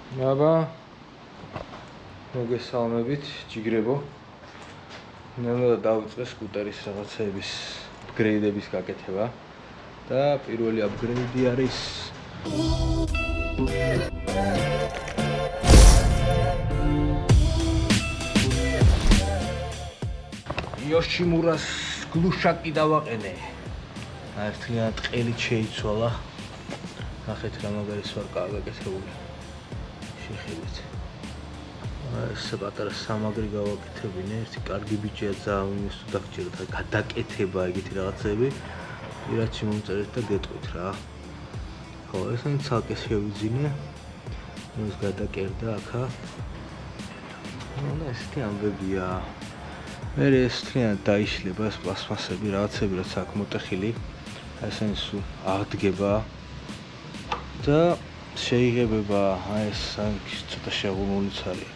აბა მოგესალმებით ჯიგრებო. ნელა დავიწყე სკუტერის რაღაცების აპგრეიდების გაკეთება და პირველი აპგრეიდი არის იოშიმურას გლუშაკი დავაყენე. ერთლიანად ყელით შეიცვალა. ნახეთ რა მაგარის ვარ გაკეთებული. შეხებეთ. ეს პატარა სამაგრი გავაკეთებინე, ერთი კარგი ბიჭია ძალიან იმის თუ დაგჭიროთ, გადაკეთება ეგეთი რაღაცები. პირადში მომწერეთ და გეტყვით რა. ხო, ესენ ცალკე შევიძინე. ეს გადაკერდა აქა. ესეთი ამბებია. მე ესთლიანად დაიშლება ეს პლასმასები, რაღაცები რაც აქ მოტეხილი. ესენი სულ აღდგება და შეიღებება ეს ცოტა შეღუნულიც არის.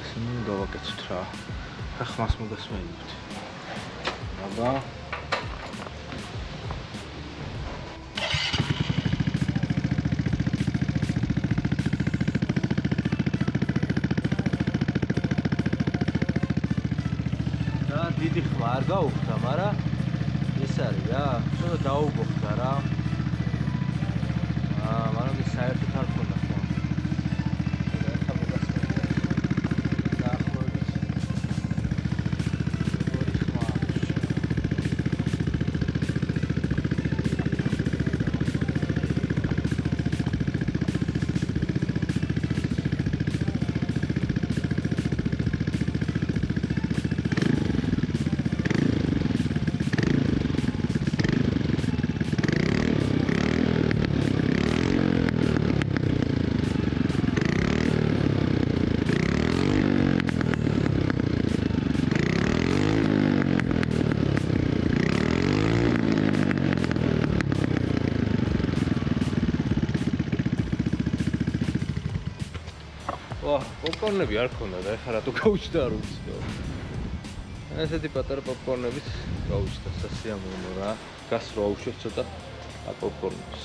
ეს ნუ დავაკეთოთ რა. ხმას მოგესმენთ. აბა. და დიდი ხმა არ გაუხდა, მაგრამ ეს არის რა. ცოტა დაუბოხდა რა. მაგრამ ის საერთოდ არ ხონდა. პოპკორნები არ ქონდა და ეხლა რატო გაუჩნდა არ ვიცი. ესეთი პატარა პოპკორნებით გაუჩნდა სასიამოვნო რა. გასროა უშევ ცოტა პოპკორნებს.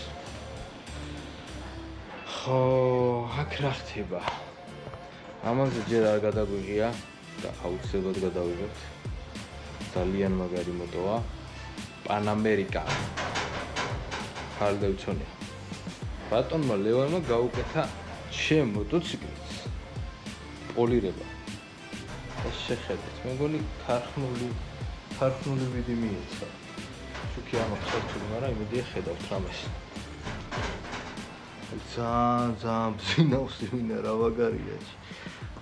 ხო, აქ რა ხდება? ამაზე ჯერ არ გადაგვიღია და აუცილებლად გადავიღებთ. ძალიან მაგარი მოტოა. პანამერიკა. ხალდევცონია. ბატონმა ლევანმა გაუკეთა ჩემ მოტოციკლს. პოლირება. ეს შეხედეთ. მე მგონი ქარხნული ვიდი მიეცა. შუქი ამოხსოვთული, მაგრამ იმედია ხედავთ რამეს. ძალიან ბზინავს იმინა რა მაგარია.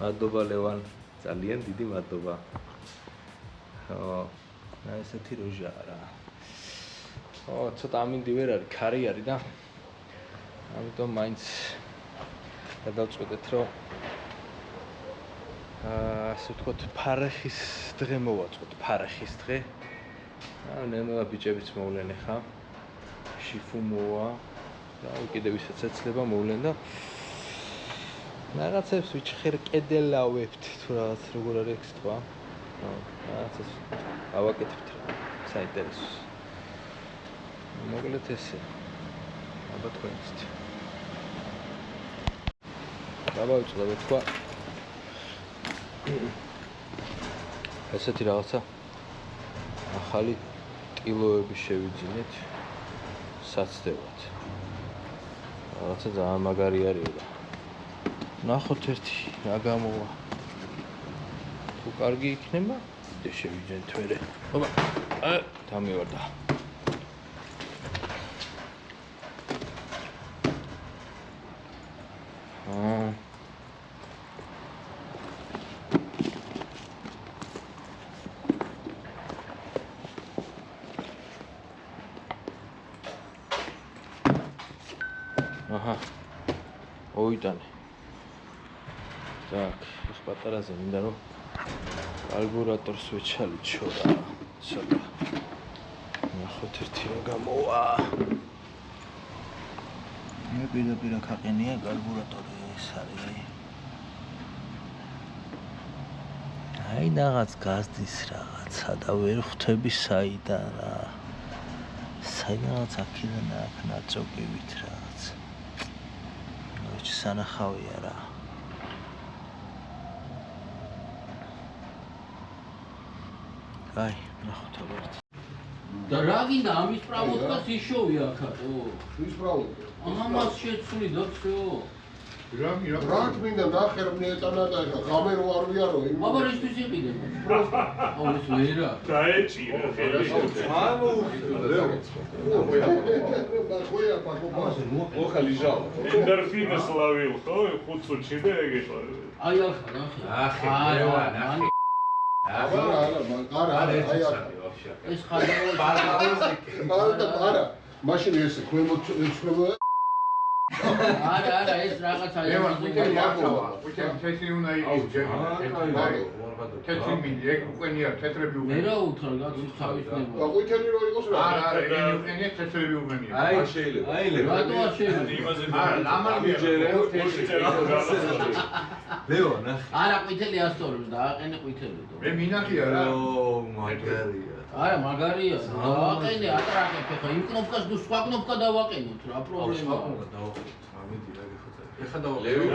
მადლობა ლევან, ძალიან დიდი მადლობა. ხო, ესეთი როჟაა რა. ხო, ცოტა ამინდი ვერ არის, ქარი არის და ამიტომ მაინც გადავწყვეტეთ რომ ასე ვთქვათ, ფარეხის დღე მოვაწყოთ, ფარეხის დღე. ნელა ბიჭებიც მოვლენ ახლა. შიფუმოა და კიდევ ისაც ეცლება მოვლენ და რაღაცებს ვიჩხერკედელავებთ თუ რაღაც როგორ არის ეს თქვა. რაღაცას ავაკეთებთ რა, საინტერესოს. მოკლედ ესე. აბა თქვენით. დავავიწყდებით თქვა. ესეთი რაღაცა ახალი ტილოები შევიძინეთ საცდევად. რაღაცა ძალიან მაგარი არის და ნახოთ ერთი რა გამოვა. თუ კარგი იქნება, და შევიძინეთ მერე. აბა, დამივარდა. აჰა. ოიტანე. так, ეს პატარაზე მინდა რომ კარბურატორს ვეჩალიჩო რა. ცოტა. ნახოთ ერთი რა გამოვა. მე პირდაპირ ახაყენია კარბურატორი ეს არის. აი რაღაც გაზდის რაღაცა და ვერ ხვდები საიდან რა. საიდანაც აქედან აქ ნაწოკივით რაღაც. სანახავია რა. აი, ნახოთ ალბათ. და რა გინდა ამის პრამოდკაც ისოვი აქატო? ის პრავლები. ამას შეცვლი და всё. რა მინდა ნახე რომ მიეტანა და ღამე რო არ ვიარო იმ აბა რისთვის იყიდე? აუ ეს ვერა. დაეჭირა ხელი. ხოია პაკოპასი ოხა лежал. Эндорфины словил, ხო? 5 წუთში და ეგ იყო. აი ახლა ნახე. არა ეს ხარდაო. არა მაშინ ეს ქვემოთ ეცხრება არა ეს რაღაცა თეთრი უნდა იყოს ჯერი თეთრი მინდი ეგ უყენია თეთრები მე რა უთხრა გაცის თავისნება და ყვითელი რო იყოს რა არა ეგენი უყენია თეთრები უყენია აი შეიძლება. აი რატო არ შეიძლება? იმაზე არა ლამალია ლეო ნახე. არა ყვითელი ასწორებს და აყენე ყვითელი. მე მინახია რა მაგარია. არა მაგარია. აყენე ატრაკებ ხა იმ კნოპკას თუ სხვა კნოპკა დავაყენოთ რა პრობლემა. ეხა და ლევი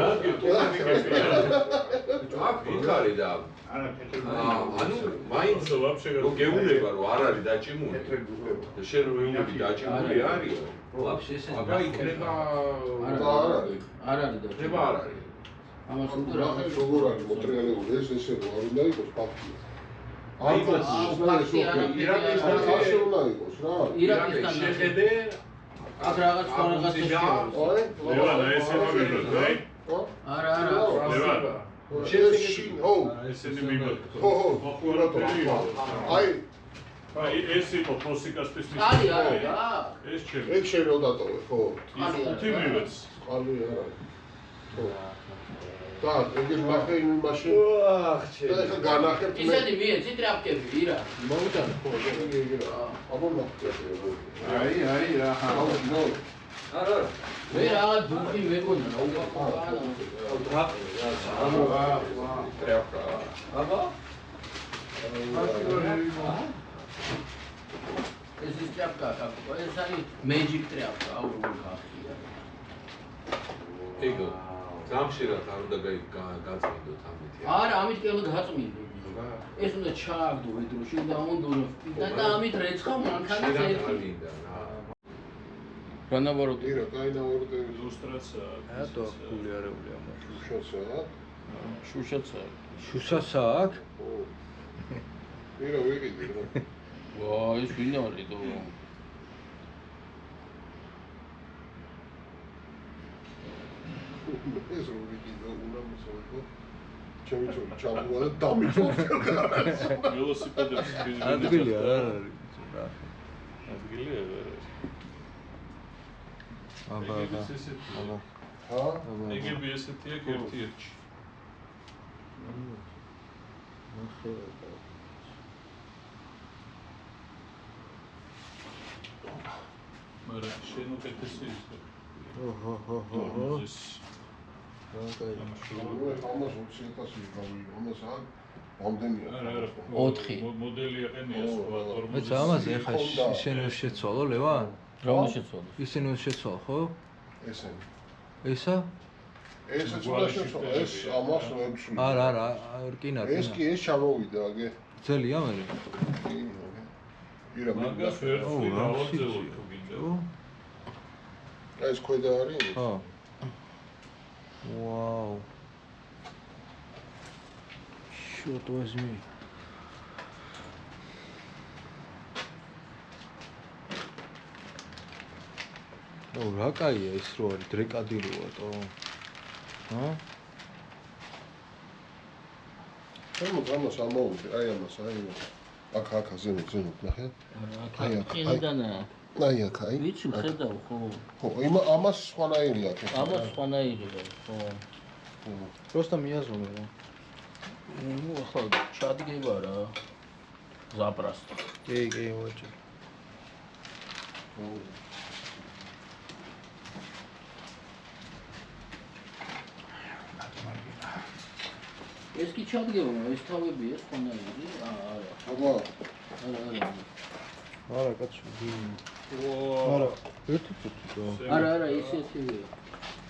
ვიქარი და არა თეთრები ანუ მაინც რო გეუბნება რომ არ არის დაჭიმული თეთრები უყენია და შენ რო ვეუბნები დაჭიმული არის ვაფშე ესე აბა იქნება არ არის და იქნება არ არის ამას უნდა რა რა როგორ არის მოტრიალებული ეს ესე რო არ უნდა იყოს ფაქტია აი ასე უნდა იყოს რა ირაკისთან შეხედე აქ რაღაც რაღაც ოე ლევან ესე მოგიბროთ, აი. არა ლევან შეშინ ო ესენი მიგოთ. ხო რატო აი აი ეს იყო ფოსიკასთვის კალი არა და ეს ჩემი. ეგ შენ რო დატოვე ხო ის მივეც. ყალი არა ხო და ეგ ნახე იმ მაშინ და ეხა განახებ მე ისეთი მიეცი ტრაპკები ირა მოვიტანე ხო ეგ რა აბა ნახე აი რა ხა არა მე რაღაც ბუნკი მეკონა რა უკაფა აბა ეს ის ტრაპკა ეს არის მეჯიკ ტრაპკა აუ როგორ ხახია ეგო გამშირად არ უნდა გაწმინდოთ ამითი არა ამით კი უნდა გაწმინდო ეს უნდა ჩააგდო ვიდროში და უნდა და ამით რეცხა მანქანას ერთი რა ნაბაროდი ირა კაი ნავარდი ილუსტრაცია. ატო გულიარეული ამას შუშაცა შუშაცა შუშასა აქ ო ირა ვიყიდი რა ვა ეს ვინ არის დო ეს რო ვიყიდო უნდა მოსულიყო ჩემი ჩული ჩამოვა და დამიწოვდა ველოსიპედების ბიზნესი. ადგილი არ არის რა ადგილი არ არის. აბა ჰა ეგები ესეთი აქ ერთ-ერთში. ნახე მაგრამ შენ უკეთესი ის. ოჰო ის რა ამას 20.000 გავიგო ამას არ ამდენია არა 4 მოდელი აყენია სხვა მეც ამაზე ეხა ისინი შეცვალო ლევან რომ შეცვალო ისინი შეცვალო ხო ესენი ესა ესეც უნდა შეცვალო ეს ამას ვებსული არა რკინა ეს კი ეს ჩამოვიდა აგე ძელია მე ირა მაგას ვერცლი დავაძელო თუ გინდა ეს ქვედა არის ხო ვაუ შოთ возьми ო რა კაია ის რო არის დრეკადილოა თო ჰა ამას ამოვიდე აი ამას აქ ზემოთ ნახე აი ყინდანა აი აქ აი ვიცი ხედავ ხო ხო ამას სხვანაირი აქ ამას სხვანაირია ხო просто მიაზრუნე რა ნუ ახლა ჩადგება რა ზაბრასტო კი ვაჭი ეს კი ჩადგება ეს თავებია სხვანაირი არა აბა არა კაცო ვა არა ერთი წუთი არა ისეთივეა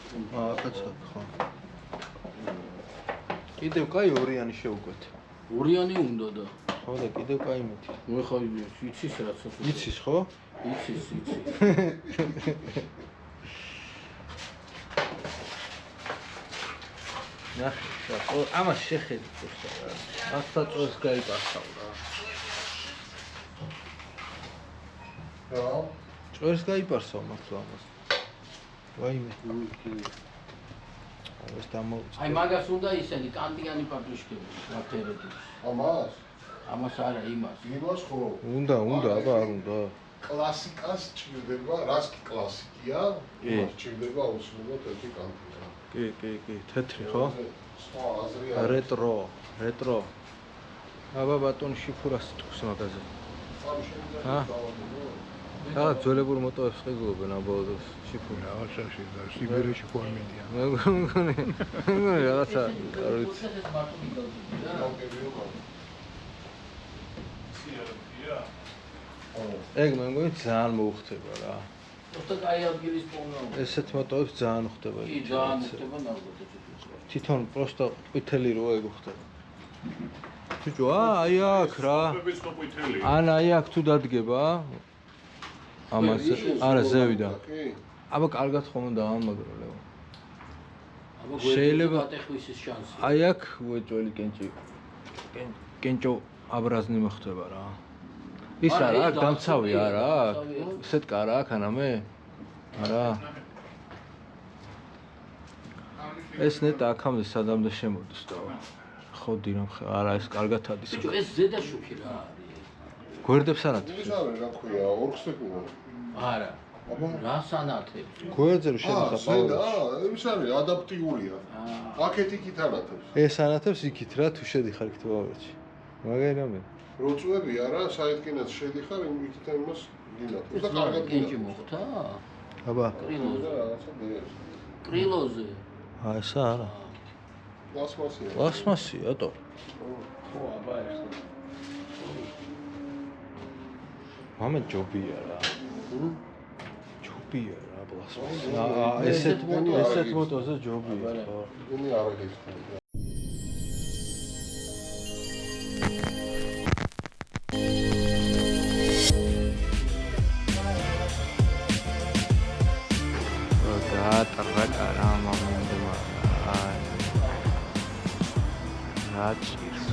კაცო, ხო. კიდევ კაი ორიანი შევუკვეთ. ორიანი უნდა და. ხო და კიდევ კაი მეთი. მე ხო იცის რაც. იცის ხო? იცის. ნახე, ამას შეხედი ხო რა. ახლა წოს გაიპარხავ რა. რა? წოს გაიპარსავ მართლა ამას. ვაიმე. ეს დამოუწყე. აი მაგას უნდა ისენი კანტიანი პატრიშკები, ვაფერები. ამას? ამას არა, იმას. იმას ხო? უნდა, აბა არ უნდა. კლასიკას ჭირდება, რას კი კლასიკია? იმას ჭირდება აუცილებლად ერთი კანტია. კი, თეთრი ხო? სხვა აზრი არის. რეტრო. აბა ბატონი შიფურას ტყუს მაგაზე. ჰა? და ძველებურ მოტოებს ყიდულობენ აბოლოს შიფური. რაღაცაში და სიბერიაში ხო არ მიდიან. მეგონი რაღაცა, არ ვიცი. ეგ მე მგონი ძალიან მოუხდება რა. უბრალოდ აი ადგილის პოვნა. ესეთ მოტოებს ძალიან ხდება. კი, ძალიან ხდება ნარგოთ. თვითონ პროსტო ყვითელი რო ეგ ხდება. ბიჭო, აი აქ რა. ან აი აქ თუ დადგება ამას არა ზევიდან. აბა კარგად ხომ დაამაგრო ლეო. შეიძლება ტეხვისის შანსი. აი აქ უეჭველი კენჭო აბრაზნი მოხდება რა. ის არა, დამცავი არა აქ. ისეთ კარა აქ ანამე? არა. ეს ნეტა აქამდე სადამდე შემოდის და ხოდი რომ არა ეს კარგად ადის. ბიჭო, ეს ზედა შუქი რა არის? გვერდებს ანათებს. ის არის რა ქვია, ორქსეკუნო. არა. რა სანათებს? გვერდზე რომ შედიხარ პაუზაში. ის არის ადაპტიურია. აქეთ იქით ანათებს. ეს ანათებს იქით რა თუ შედიხარ იქით პაუზაში. მაგარი რამე. რო წვევი არა, საერთკინაც შედიხარ, იქით იმას გინათებს. და კარგად კენჭი მოხდა? აბა. კრილოზე. რაღაცა დიეს. კრილოზე. ესა არა. პლასმასია. პლასმასია თო. ხო, აბა ეს. მამე ჯობია რა. ჯობია რა პლასმასია. ესეთ მოტოზე ჯობია. ხო. იმი არ ეგექნება. Ტრაკა რა მომენტი რა ჭირს